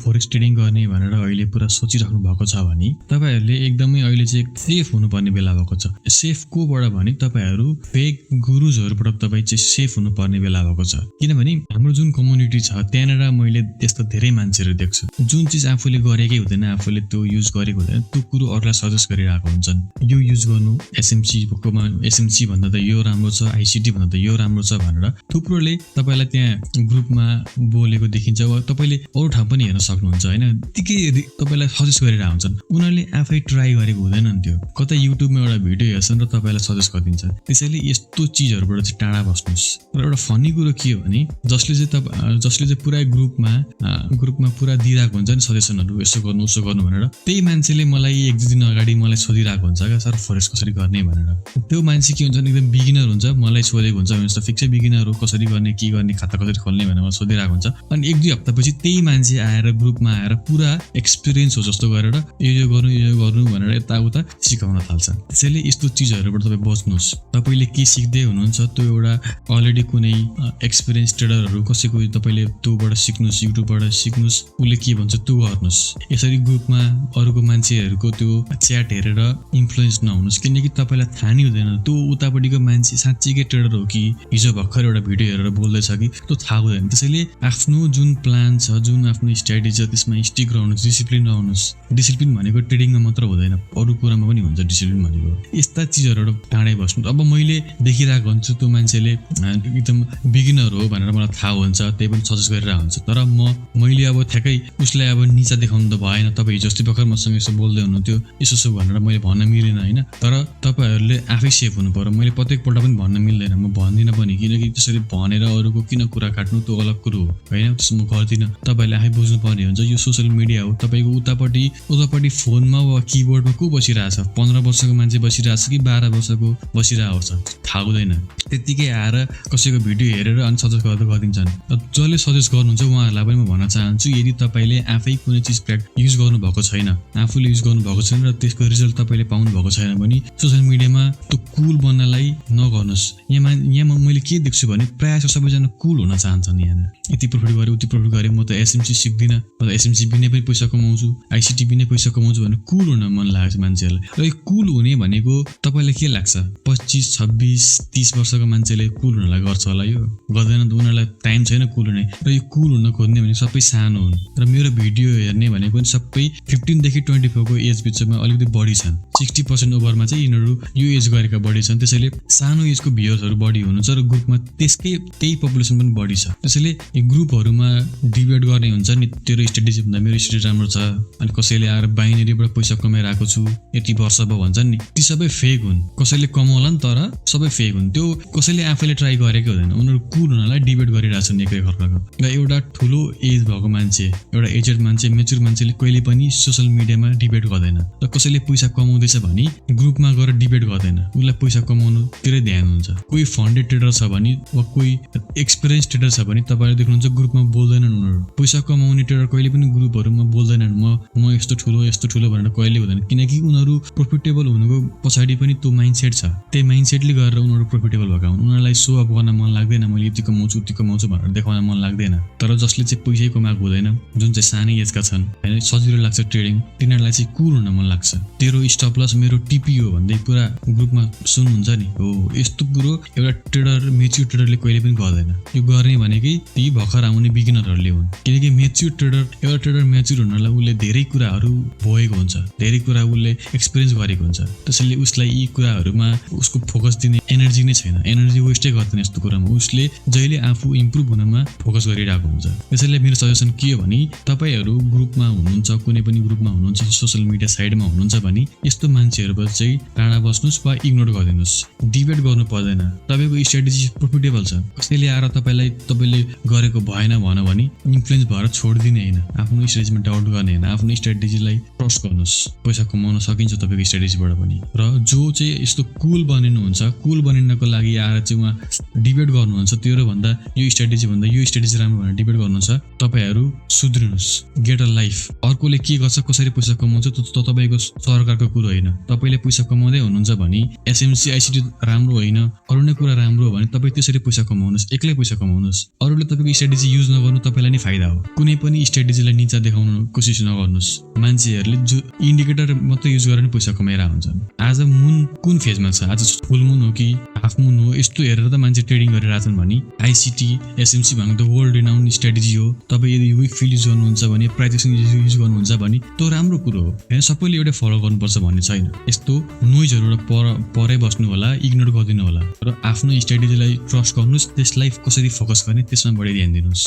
Forex trading गर्ने भनेर अहिले पुरा सोचिराख्नु भएको छ भने तपाईहरुले एकदमै अहिले चाहिँ सेफ हुनुपर्ने बेला भएको छ। सेफ कोबाट भने तपाईहरु फेक गुरुजहरुबाट तपाई चाहिँ सेफ हुनुपर्ने बेला भएको छ। किनभने हाम्रो जुन कम्युनिटी छ त्यहाँनेर मैले त्यस्तो धेरै मान्छेहरु देख्छु जुन चीज आफूले गरेकै हुँदैन, आफूले त्यो युज गरेको हुँदैन, त्यो कुरो अरूलाई सजेस्ट गरिरहेको हुन्छन्। यो युज गर्नु एसएमसी भन्दा त यो राम्रो छ, आईसीटी भन्दा त यो राम्रो छ भनेर थुप्रोले तपाईलाई त्यहाँ ग्रुपमा बोलेको देखिन्छ वा तपाईले अरु ठाउँ पनि हेर्न सक्नुहुन्छ हैन। त्यतिकै तपाईलाई सजेस्ट गरिरहेका हुन्छन्। उनीहरुले आफै ट्राई गरेको हुँदैन नि त्यो। कतै युट्युबमा एउटा भिडियो हेर्छन् र तपाईलाई सजेस्ट गरिदिन्छन्। त्यसैले यस्तो चीजहरुबाट चाहिँ टाढा बस्नुस्। र एउटा फनी कुरो के हो भने जसले चाहिँ पुरै ग्रुपमा पुरा दिइरहेको हुन्छ नि सजेसनहरु, यसो गर्नु उसो गर्नु भनेर, त्यही मान्छेले मलाई एक दुई दिन अगाडि मलाई सोधिरहेको हुन्छ क्या सर फोरेक्स कसरी गर्ने भनेर। त्यो मान्छे के हुन्छ एकदम बिगिनर हुन्छ, मलाई सोधेको हुन्छ भने फिक्सै बिगिनर हो, कसरी गर्ने के गर्ने खाता कसरी खोल्ने भनेर मलाई सोधिरहेको हुन्छ। अनि एक दुई हप्तापछि त्यही मान्छे आएर ग्रुपमा आएर पुरा एक्सपिरियन्स हो जस्तो गरेर यो गर्नु भनेर यताउता सिकाउन थाल्छ। त्यसैले यस्तो चीजहरुबाट तपाई बच्नुस्। तपाईले के सिक्दै हुनुहुन्छ त्यो एउटा अलरेडी कुनै एक्सपिरियन्स ट्रेडरहरु कसैको तपाईले त्योबाट सिक्नुस्, युट्युबबाट सिक्नुस्, उले के भन्छ त्यो गर्नुस्। यसरी ग्रुपमा अरूको मान्छेहरुको त्यो च्याट हेरेर इन्फ्लुएन्स नहुनुस्, किनकि तपाईलाई थाहा नै हुँदैन त्यो उतापटिको मान्छे साच्चैकै ट्रेडर हो कि हिजो भर्खर एउटा भिडियो हेरेर बोल्दैछ कि त्यो थाहा हुँदैन। त्यसैले आफ्नो जुन प्लान छ, जुन आफ्नो स्ट्र्याटेजी छ त्यसमा स्टिक रहनुस्, डिसिप्लिन रहनुस्। डिसिप्लिन भनेको ट्रेडिङमा मात्र हुँदैन, अरू कुरामा पनि हुन्छ डिसिप्लिन भनेको। यस्ता चीजहरुबाट टाढै बस्नु। अब मैले देखिरहेको हुन्छु त्यो मान्छेले एकदम बिगिनर हो भनेर मलाई थाहा हुन्छ, त्यही पनि सजेस्ट गरिरहेको हुन्छ। तर मैले अब ठ्याक्कै उसलाई अब निचा देखाउनु त भएन। तपाई जस्तै भर्खर मसँग यसो बोल्दै हुनुहुन्थ्यो यसो भनेर मैले भन्न मिलेन हैन। तर तपाईहरुले आफै सेफ हुनु पर्यो। मैले प्रत्येकपल्ट पनि भन्न मिल्दैन, म भन्दिन पनि, किनकि त्यसरी भनेर अरूको किन कुरा काट्नु त्यो अलग कुरो हो हैन। त्यसो म गर्दिन। तपाईहरुले आफै बुझ्नु पर्ने हुन्छ यो सोशल मिडिया हो। तपाईको उतापटि फोनमा वा किबोर्डमा को बसिरहेछ, 15 वर्षको मान्छे बसिरहेछ कि 12 वर्षको बसिरहेको छ थाहा हुँदैन। त्यतिकै आएर कसैको भिडियो हेरेर अनि सजेस्ट गर्दै गरिदिन्छन्। जसले सजेस्ट गर्नुहुन्छ उहाँहरूलाई पनि म भन्न चाहन्छु यदि तपाईले आफै कुनै चीज युज गर्नु भएको छैन, आफूले युज गर्नु भएको छैन र त्यसको रिजल्ट तपाईले पाउनु भएको छैन भने सोशल मिडियामा त्यो कुल बन्नलाई नगर्नुस्। यहाँ मैले के देख्छु भने प्रायः सबैजना कुल हुन चाहन्छन्। यहाँ यति प्रफिट गरे उति प्रफिट गरे, म त एसएमसी सिक्दिन, म त एसएमसी बिना पनि पैसा कमाउँछु, आईसीटी बिना पैसा कमाउँछु भने कुल हुन मन लाग्छ मान्छेहरुलाई। र यो कुल हुने भनेको तपाईलाई के लाग्छ 25, 26, 30 वर्षको मान्छेले कुल हुनलाई गर्छ होला? यो गर्दैन त, उनीहरुलाई टाइम छैन कुल हुने। र यो कुल हुन खोज्ने भने सबै सानो हुन्। र मेरो भिडियो हेर्ने भनेको सबै 15 देखि 24 को एज बिचमा अलिकति बढी छन्। 60% ओभरमा चाहिँ यिनीहरु यो एज गरेका बढी छन्। त्यसैले सानो एजको भ्युअर्सहरु बढी हुनुहुन्छ र ग्रुपमा त्यही पपुलेसन पनि बढी छ। त्यसैले यो ग्रुपहरुमा डिबेट गर्ने हुन्छ नि, तेरो स्ट्र्याटेजी भन्दा मेरो स्ट्र्याटेजी राम्रो छ, अनि कसैले आएर बाइनरीबाट पैसा कमाइरहेको छु यति वर्ष भयो भन्छन् नि, ती सबै फेक हुन्। कसैले कमाउला नि तर सबै फेक हुन्। त्यो कसैले आफैले ट्राई गरेकै हुँदैन। उनीहरु कुल हुनलाई डिबेट गरिरहेछन् एकअर्काको। र एउटा ठुलो एज भएको मान्छे, एउटा एजेड मान्छे, मेच्युर मान्छेले कहिले पनि सोशल मिडियामा डिबेट गर्दैन। र कसैले पैसा कमाउँदैछ भने ग्रुपमा गएर डिबेट गर्दैन, उसलाई पैसा कमाउनुतिरै ध्यान हुन्छ। कोही फन्डेड ट्रेडर छ भने वा कोही एक्सपिरियन्स ट्रेडर छ भने तपाईहरुले देख्नुहुन्छ ग्रुपमा बोल्दैनन्। उनीहरु पैसा कमाउने ट्रेडर कहिले पनि ग्रुपहरुमा बोल्दैनन्। म यस्तो ठुलो भनेर कहिले हुँदैन, किनकि उनीहरु प्रोफिटेबल हुनुको पछाडी पनि त्यो माइन्डसेट छ। त्यही माइन्डसेटले गरेर उनीहरु प्रोफिटेबल भएका हुन्। उनीहरुलाई सो अफ गर्न मन लाग्दैन, मैले यति कमाउँछु उति कमाउँछु भनेर देखाउन मन लाग्दैन। तर जसले चाहिँ पैसै कमाएको हुँदैन, जुन चाहिँ सानै एजका छन् हैन, सजिलो लाग्छ ट्रेडिङ, तिनीहरुलाई चाहिँ कुल हुन मन लाग्छ। तेरो स्टप लस मेरो टिपी हो भन्दै पुरा ग्रुपमा सुन्नुहुन्छ नि। हो यस्तो कुरो एउटा ट्रेडर, मेच्युर ट्रेडरले कहिले पनि गर्दैन। यो गर्ने भनेकै ती भर्खर आउने बिगिनरहरुले हुन्। किनकि मेच्युर ट्रेडर, एउटा ट्रेडर मेच्युर हुनलाई उसले धेरै कुराहरु भोगेको हुन्छ, धेरै कुरा उसले एक्सपिरियन्स गरेको हुन्छ। त्यसैले उसलाई यी कुराहरुमा उसको फोकस दिने एनर्जी नै छैन, एनर्जी वेस्टै गर्दैन यस्तो कुरामा। उसले जहिले आफू इम्प्रुभ हुनमा फोकस गरिरहेको हुन्छ। त्यसैले मेरो सजेसन के हो भने तपाईहरु ग्रुपमा हुनुहुन्छ, कुनै पनि ग्रुपमा हुनुहुन्छ, सोशल मिडिया साइडमा हुनुहुन्छ भने यस्तो मान्छेहरुबाट चाहिँ टाढा बस्नुस् वा इग्नोर गरिदिनुस्। डिबेट गर्नु पर्दैन। तपाईको स्ट्र्याटेजी प्रोफिटेबल छ, कसैले आएर तपाईले गरेको भएन भने इन्फ्लुएन्स भएर छोड्दिने हैन, आफ्नो स्ट्र्याटेजीमा डाउट गर्ने हैन, आफ्नो स्ट्र्याटेजीलाई ट्रस्ट गर्नुस्। पैसा कमाउन सकिन्छ तपाईको स्ट्र्याटेजीबाट पनि। र जो चाहिँ यस्तो कुल बनिनुहुन्छ, कुल बनिनको लागि आएर चाहिँ उहाँ डिबेट गर्नुहुन्छ, तेरो भन्दा यो स्ट्र्याटेजी भन्दा यो स्ट्र्याटेजी राम्रो भनेर डिबेट गर्नुहुन्छ, तपाईहरु सुध्रिनुस्। Get a life. अर्कोले के गर्छ, कसरी पैसा कमाउँछ त्यो तपाईको सरकारको कुरो होइन। तपाईले पैसा कमाउँदै हुनुहुन्छ भने एसएमसी आइसिटी राम्रो होइन, अरू नै कुरा राम्रो हो भने तपाईँ त्यसरी पैसा कमाउनुहोस्, एक्लै पैसा कमाउनुहोस्। अरूले तपाईँको स्ट्राटेजी युज नगर्नु तपाईँलाई नै फाइदा हो। कुनै पनि स्ट्राटेजीलाई निचा देखाउन कोसिस नगर्नुहोस्। मान्छेहरूले जो इन्डिकेटर मात्रै युज गरेर पैसा कमाइरहेको हुन्छन्। आज मुन कुन फेजमा छ, आज फुल मुन हो कि हाफ मुन हो, यस्तो हेरेर त मान्छे ट्रेडिङ गरिरहेछन् भने आइसिटी एसएमसी भनेको त वर्ल्ड रिनाउन्ड स्ट्राटेजी हो। तपाईँ यदि विक फिल युज गर्नुहुन्छ भने, प्राइस एक्सन युज गर्नुहुन्छ भने त्यो राम्रो कुरो हो होइन। सबैले एउटै फलो गर्नुपर्छ भन्ने छैन। यस्तो नोइजहरूबाट परै बस्नु होला, इग्नोर गरिदिनु होला र आफ्नो स्ट्राटेजीलाई ट्रस्ट गर्नुहोस्। त्यसलाई कसरी फोकस गर्ने त्यसमा बढी ध्यान दिनुहोस्।